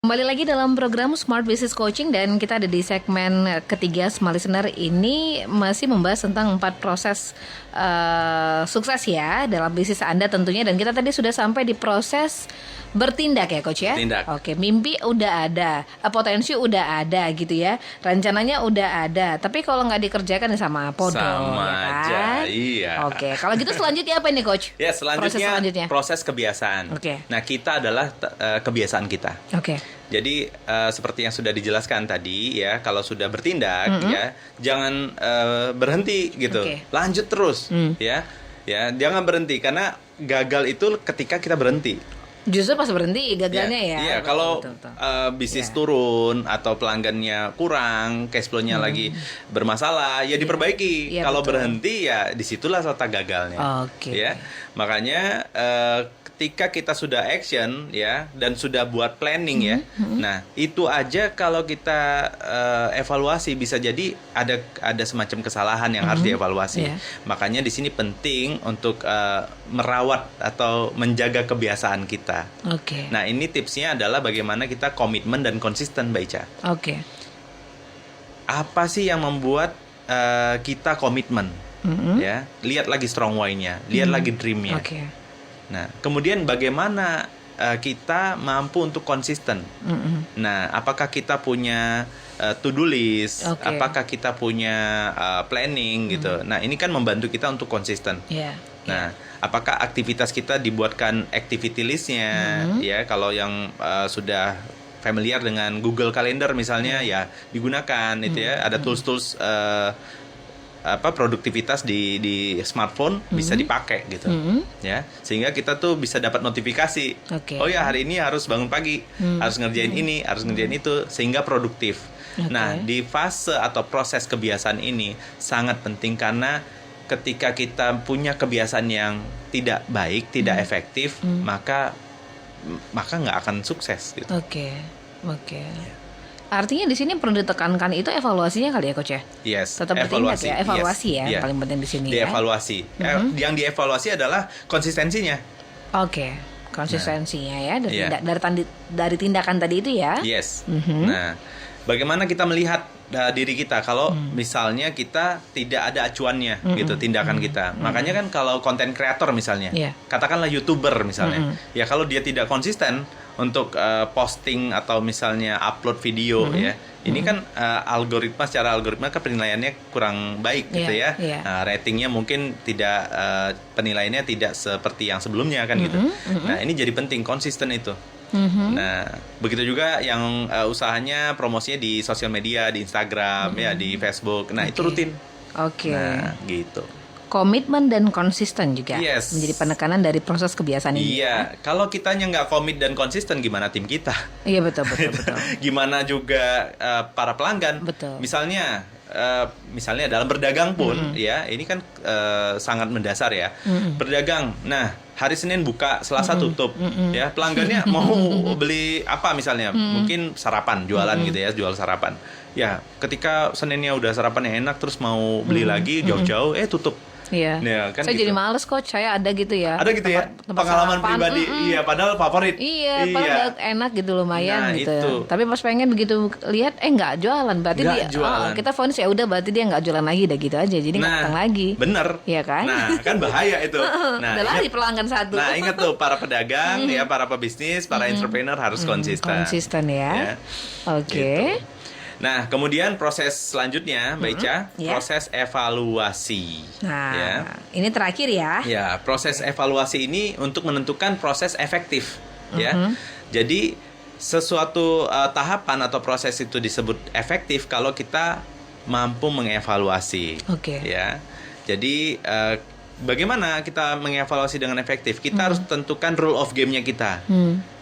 Kembali lagi dalam program Smart Business Coaching dan kita ada di segmen ketiga Smart Listener. Ini masih membahas tentang 4 proses sukses ya dalam bisnis Anda tentunya. Dan kita tadi sudah sampai di proses bertindak ya Coach ya. Tindak. Oke, mimpi udah ada, potensi udah ada gitu ya, rencananya udah ada. Tapi kalau nggak dikerjakan ya sama apa dong, Sama ya aja, kan? iya. Oke, kalau gitu selanjutnya apa ini Coach? Ya, selanjutnya proses kebiasaan. Oke. Nah, kita adalah kebiasaan kita. Oke. Jadi seperti yang sudah dijelaskan tadi ya, kalau sudah bertindak ya, jangan berhenti gitu. Oke. Lanjut terus ya. Ya, jangan berhenti karena gagal itu ketika kita berhenti. Justru pas berhenti gagalnya ya. Iya, kalau Betul. bisnis turun atau pelanggannya kurang, cash flow-nya lagi bermasalah, ya diperbaiki. Iya, Kalau betul. berhenti ya disitulah letak gagalnya. Oke. Ya, makanya ketika kita sudah action ya dan sudah buat planning ya, nah itu aja kalau kita evaluasi bisa jadi ada semacam kesalahan yang harus dievaluasi. Iya. Makanya di sini penting untuk merawat atau menjaga kebiasaan kita. Oke. Nah, ini tipsnya adalah bagaimana kita komitmen dan konsisten, Mbak Ica. Oke. Apa sih yang membuat kita komitmen? Ya, lihat lagi strong why-nya, lihat lagi dream-nya. Oke. Nah, kemudian bagaimana kita mampu untuk konsisten? Nah, apakah kita punya to-do list? Oke. Apakah kita punya planning gitu? Nah, ini kan membantu kita untuk konsisten. Iya. Nah, apakah aktivitas kita dibuatkan activity list-nya ya, kalau yang sudah familiar dengan Google Calendar misalnya ya digunakan itu ya, ada tools-tools produktivitas di smartphone bisa dipakai gitu ya, sehingga kita tuh bisa dapat notifikasi. Oke. Oh ya, hari ini harus bangun pagi, harus ngerjain ini, harus ngerjain itu, sehingga produktif. Oke. Nah, di fase atau proses kebiasaan ini sangat penting karena ketika kita punya kebiasaan yang tidak baik, tidak efektif, maka nggak akan sukses gitu. Oke. Artinya di sini perlu ditekankan itu evaluasinya kali ya Coach ya? Yes, Tetap bertindak ya, evaluasi yes, ya, iya. paling penting di sini ya. Dievaluasi. Yang dievaluasi adalah konsistensinya. Oke. Konsistensinya ya Iya. dari tindakan tadi itu ya. Yes. Nah, bagaimana kita melihat diri kita kalau misalnya kita tidak ada acuannya gitu tindakan kita. Makanya kan kalau konten kreator misalnya, Iya. katakanlah YouTuber misalnya, ya kalau dia tidak konsisten untuk posting atau misalnya upload video ya, ini kan secara algoritma kan penilaiannya kurang baik gitu Iya, ya. iya. Nah, ratingnya mungkin tidak penilaiannya tidak seperti yang sebelumnya kan gitu. Nah, ini jadi penting konsisten itu. Nah, begitu juga yang usahanya promosinya di sosial media, di Instagram ya, di Facebook. Nah, itu rutin. Oke. Nah, gitu. Komitmen dan konsisten juga Yes. menjadi penekanan dari proses kebiasaan ini. Iya, kalau kitanya nggak komit dan konsisten, gimana tim kita? Iya betul. Gimana juga para pelanggan? Betul. Misalnya dalam berdagang pun, ya ini kan sangat mendasar ya. Berdagang, nah hari Senin buka, Selasa tutup, ya pelanggannya mau beli apa misalnya? Mungkin sarapan, jualan gitu ya, jual sarapan. Ya, ketika Seninnya udah sarapannya enak, terus mau beli lagi jauh-jauh, tutup. Iya. Nah, kan saya gitu. jadi males Coach, saya ada gitu ya. Ada gitu ya, tempat pengalaman sarapan, pribadi. Iya, padahal favorit. Iya, padahal enak gitu lumayan Nah, gitu. itu. Tapi pas pengen begitu lihat nggak jualan, berarti Nggak dia jualan. kita vonis ya udah berarti dia nggak jualan lagi udah gitu aja. Jadi nggak datang lagi. Bener. Iya kan? Nah, kan bahaya itu. Nah, udah lari ingat, pelanggan satu. nah, ingat tuh para pedagang ya, para pebisnis, para entrepreneur harus konsisten. Konsisten ya. Oke. Gitu. Nah, kemudian proses selanjutnya, Mbak Ica, Iya. proses evaluasi. Nah, Ya. ini terakhir ya. Ya, proses evaluasi ini untuk menentukan proses efektif, ya. Jadi sesuatu tahapan atau proses itu disebut efektif kalau kita mampu mengevaluasi. Oke. Ya. Jadi bagaimana kita mengevaluasi dengan efektif? Kita harus tentukan rule of game-nya kita.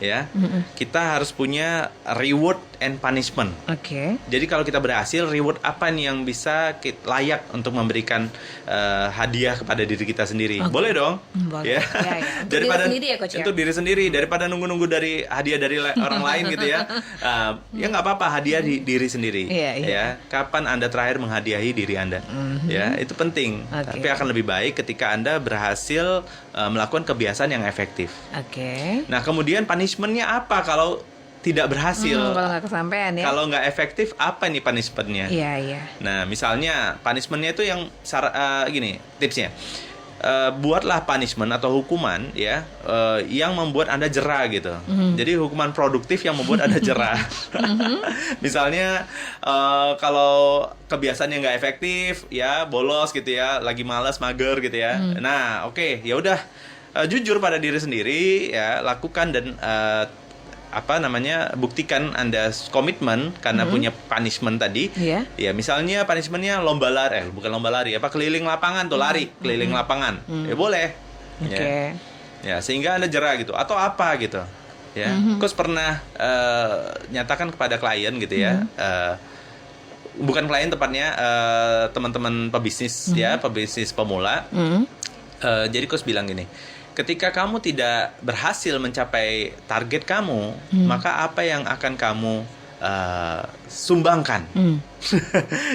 Ya. Kita harus punya reward and punishment. Oke. Jadi kalau kita berhasil, reward apa nih yang bisa layak untuk memberikan hadiah kepada diri kita sendiri? Oke. Boleh dong? Boleh. Ya. Ya. Untuk diri sendiri ya, Coach, ya? Untuk diri sendiri, daripada nunggu-nunggu dari hadiah dari orang lain gitu ya. Ya nggak apa-apa, hadiah di diri sendiri. Iya, iya. Ya. Kapan Anda terakhir menghadiahi diri Anda? Ya, itu penting. Oke. Tapi akan lebih baik ketika Anda berhasil melakukan kebiasaan yang efektif. Oke. Nah, kemudian punishment-nya apa kalau tidak berhasil. Kalau nggak kesampaian ya. Kalau nggak efektif, apa nih punishment-nya? Iya, iya. Nah, misalnya punishment-nya itu yang gini, tipsnya. Buatlah punishment atau hukuman ya yang membuat Anda jera gitu. Jadi hukuman produktif yang membuat Anda jera. Misalnya kalau kebiasaannya nggak efektif ya, bolos gitu ya, lagi malas, mager gitu ya. Nah, oke, ya udah jujur pada diri sendiri ya, lakukan dan buktikan Anda komitmen karena punya punishment tadi. Ya misalnya punishmentnya lomba lari, bukan lomba lari, keliling lapangan tuh, lari keliling lapangan. Ya boleh. Ya sehingga Anda jera gitu atau apa gitu. Ya, Coach pernah nyatakan kepada klien gitu ya. Bukan klien tepatnya, teman-teman pebisnis ya, pebisnis pemula. Jadi Coach bilang gini, ketika kamu tidak berhasil mencapai target kamu, maka apa yang akan kamu sumbangkan?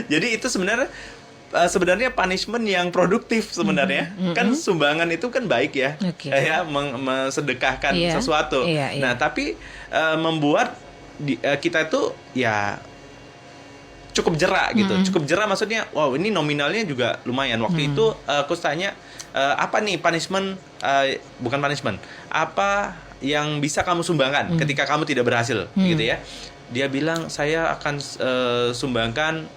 Jadi itu sebenarnya punishment yang produktif sebenarnya. Kan sumbangan itu kan baik ya, ya mensedekahkan sesuatu. Nah, tapi membuat kita itu ya cukup jera gitu. Cukup jera maksudnya, wow ini nominalnya juga lumayan. Waktu itu aku tanya, apa nih punishment, bukan punishment, apa yang bisa kamu sumbangkan ketika kamu tidak berhasil gitu ya. Dia bilang, saya akan sumbangkan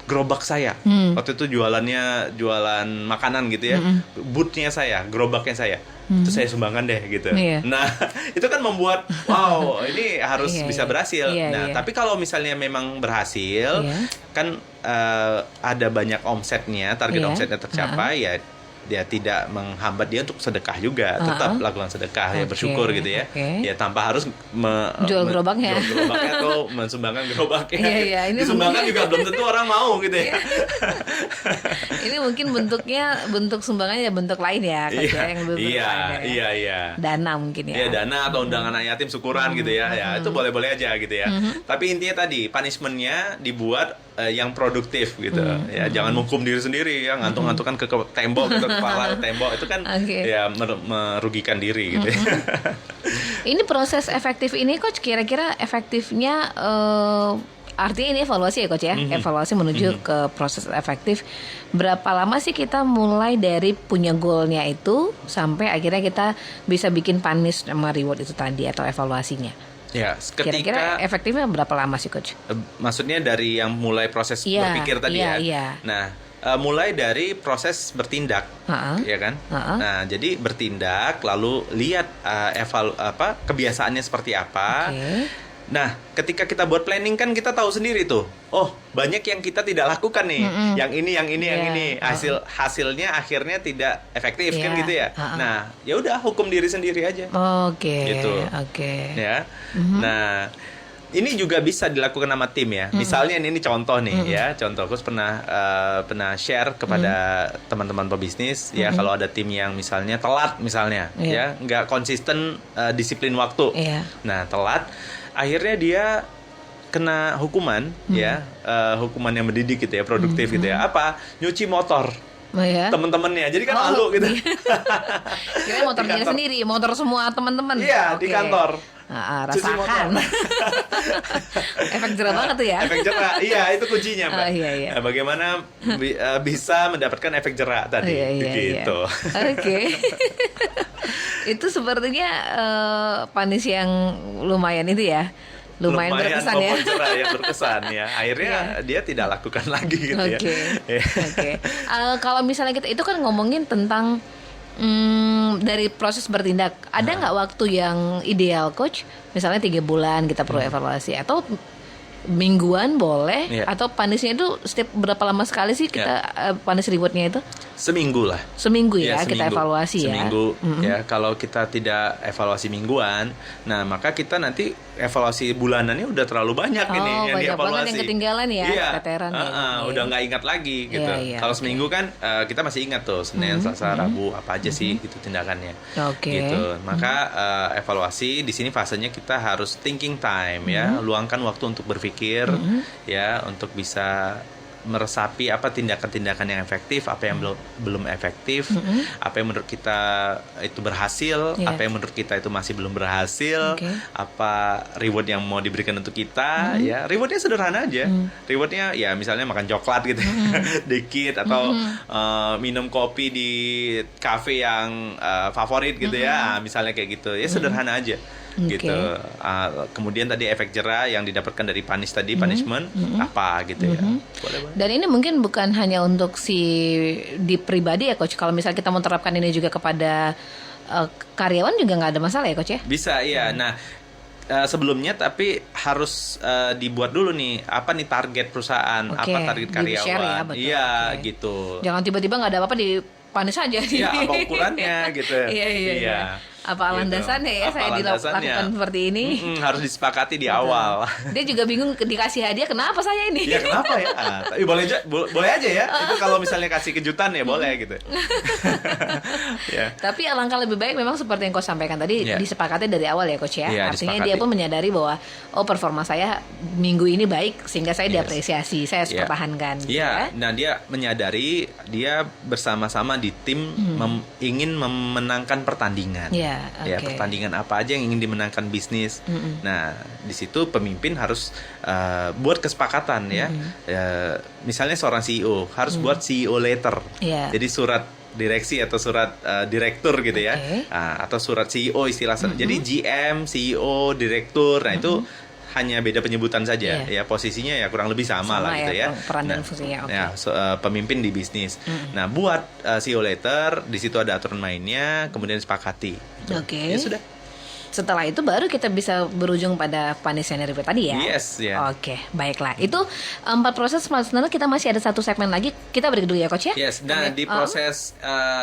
gerobak saya. Waktu itu jualan makanan gitu ya. Bootnya saya, gerobaknya saya. Itu saya sumbangkan deh gitu. Nah, itu kan membuat wow, ini harus bisa berhasil. Tapi kalau misalnya memang berhasil, kan ada banyak omsetnya, target omsetnya tercapai, ya dia tidak menghambat dia untuk sedekah juga, tetap lakukan sedekah ya, bersyukur gitu ya. Ya tanpa harus jual gerobaknya atau mensumbangkan gerobaknya. Ini disumbangkan juga belum tentu orang mau gitu ya. Ini mungkin bentuk sumbangannya bentuk lain ya, yang dana mungkin ya. Iya, dana atau undangan anak yatim, syukuran gitu ya. Ya itu boleh-boleh aja gitu ya. Tapi intinya tadi punishment-nya dibuat yang produktif gitu. Ya jangan menghukum diri sendiri ya, ngantung-ngantungkan ke tembok gitu, kepala tembok itu kan ya merugikan diri gitu. Ini proses efektif ini Coach, kira-kira efektifnya artinya ini evaluasi ya Coach ya. Evaluasi menuju ke proses efektif. Berapa lama sih kita mulai dari punya goalnya itu sampai akhirnya kita bisa bikin punish sama reward itu tadi atau evaluasinya? Ya, kira-kira efektifnya berapa lama sih Coach? Maksudnya dari yang mulai proses berpikir tadi ya. Nah, mulai dari proses bertindak, ya kan? Nah, jadi bertindak, lalu lihat kebiasaannya seperti apa. Nah, ketika kita buat planning kan kita tahu sendiri tuh. Oh, banyak yang kita tidak lakukan nih. Yang ini. Hasilnya akhirnya tidak efektif kan gitu ya. Nah, ya udah hukum diri sendiri aja. Gitu. Ya. Nah, ini juga bisa dilakukan sama tim ya. Misalnya ini contoh nih ya. Contoh, aku pernah share kepada teman-teman pebisnis ya, kalau ada tim yang misalnya telat misalnya ya, nggak konsisten disiplin waktu. Nah, telat, akhirnya dia kena hukuman ya, hukuman yang mendidik gitu ya, produktif gitu ya. Apa? Nyuci motor. Temen-temennya, jadi kan malu gitu. Kira motor dia sendiri, motor semua teman-teman. Iya, di kantor. Rasakan. Efek jerah banget tuh ya. Efek jerah, iya itu kuncinya Mbak. Nah, bagaimana bisa mendapatkan efek jerah tadi, gitu. Itu sepertinya punish yang lumayan itu ya. Lumayan berkesan ya. Yang berkesan ya. Akhirnya dia tidak lakukan lagi gitu ya. Kalau misalnya kita itu kan ngomongin tentang dari proses bertindak, ada nggak waktu yang ideal Coach? Misalnya 3 bulan kita perlu evaluasi, atau mingguan boleh, atau punishnya itu setiap berapa lama sekali sih kita punish rewardnya itu? Seminggu lah. Seminggu ya, kita evaluasi seminggu, ya. Kalau kita tidak evaluasi mingguan, nah maka kita nanti evaluasi bulanannya udah terlalu banyak ini yang dievaluasi. Banget yang ketinggalan ya, keteteran udah nggak ingat lagi gitu. Kalau seminggu kan kita masih ingat tuh, Senin, Selasa, Rabu apa aja sih gitu tindakannya. Gitu. Maka evaluasi di sini fasenya kita harus thinking time ya, luangkan waktu untuk berpikir ya, untuk bisa meresapi apa tindakan-tindakan yang efektif, apa yang belum efektif, apa yang menurut kita itu berhasil, Yeah. apa yang menurut kita itu masih belum berhasil, Okay. apa reward yang mau diberikan untuk kita, ya rewardnya sederhana aja, rewardnya ya misalnya makan coklat gitu, dikit atau minum kopi di cafe yang favorit gitu ya, misalnya kayak gitu, ya sederhana aja. Oke. Gitu. Kemudian tadi efek jerah yang didapatkan dari punishment apa gitu ya. Boleh. Dan ini mungkin bukan hanya untuk di pribadi ya coach. Kalau misalnya kita mau terapkan ini juga kepada karyawan juga nggak ada masalah ya coach ya? Bisa iya. Nah, sebelumnya tapi harus dibuat dulu nih apa nih target perusahaan, Oke, apa target karyawan. di-share ya, betul. Iya, Oke. gitu. Jangan tiba-tiba nggak ada apa-apa di panis aja. Iya, apa ukurannya gitu. Iya. Apa landasannya ya Apa saya landasannya? dilakukan seperti ini? Harus disepakati di awal. Dia juga bingung dikasih hadiah kenapa saya ini? Ya kenapa ya? Tapi boleh aja ya. Itu kalau misalnya kasih kejutan ya boleh gitu. Ya. Tapi alangkah lebih baik memang seperti yang coach sampaikan tadi Iya. disepakati dari awal ya coach ya. Iya, Artinya disepakati. dia pun menyadari bahwa performa saya minggu ini baik sehingga saya diapresiasi, saya harus Iya. pertahankan. gitu Iya, ya. nah dia menyadari dia bersama-sama di tim ingin memenangkan pertandingan. Iya, Ya, oke. pertandingan apa aja yang ingin dimenangkan bisnis. Nah, di situ pemimpin harus buat kesepakatan ya. Misalnya seorang CEO harus buat CEO letter. Iya. Jadi surat direksi atau surat direktur gitu ya. Oke. Atau surat CEO istilah. Jadi GM, CEO, direktur. Nah, itu hanya beda penyebutan saja Iya. ya, posisinya ya kurang lebih sama lah gitu ya. Peran dan fungsinya. Oke. Ya, pemimpin di bisnis. Nah, buat CEO letter, di situ ada aturan mainnya, kemudian disepakati. Gitu. Oke. Ya sudah. Setelah itu baru kita bisa berujung pada punishment review tadi ya. Yes, ya. Oke, baiklah. Itu 4 proses sebenarnya kita masih ada 1 segmen lagi. Kita break dulu ya coach ya. Yes, nah Oke. di proses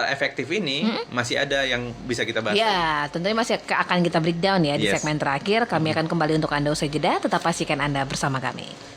efektif ini masih ada yang bisa kita bahas. Ya, tentunya masih akan kita breakdown ya di Yes. segmen terakhir. Kami akan kembali untuk Anda usai jeda. Tetap pastikan Anda bersama kami.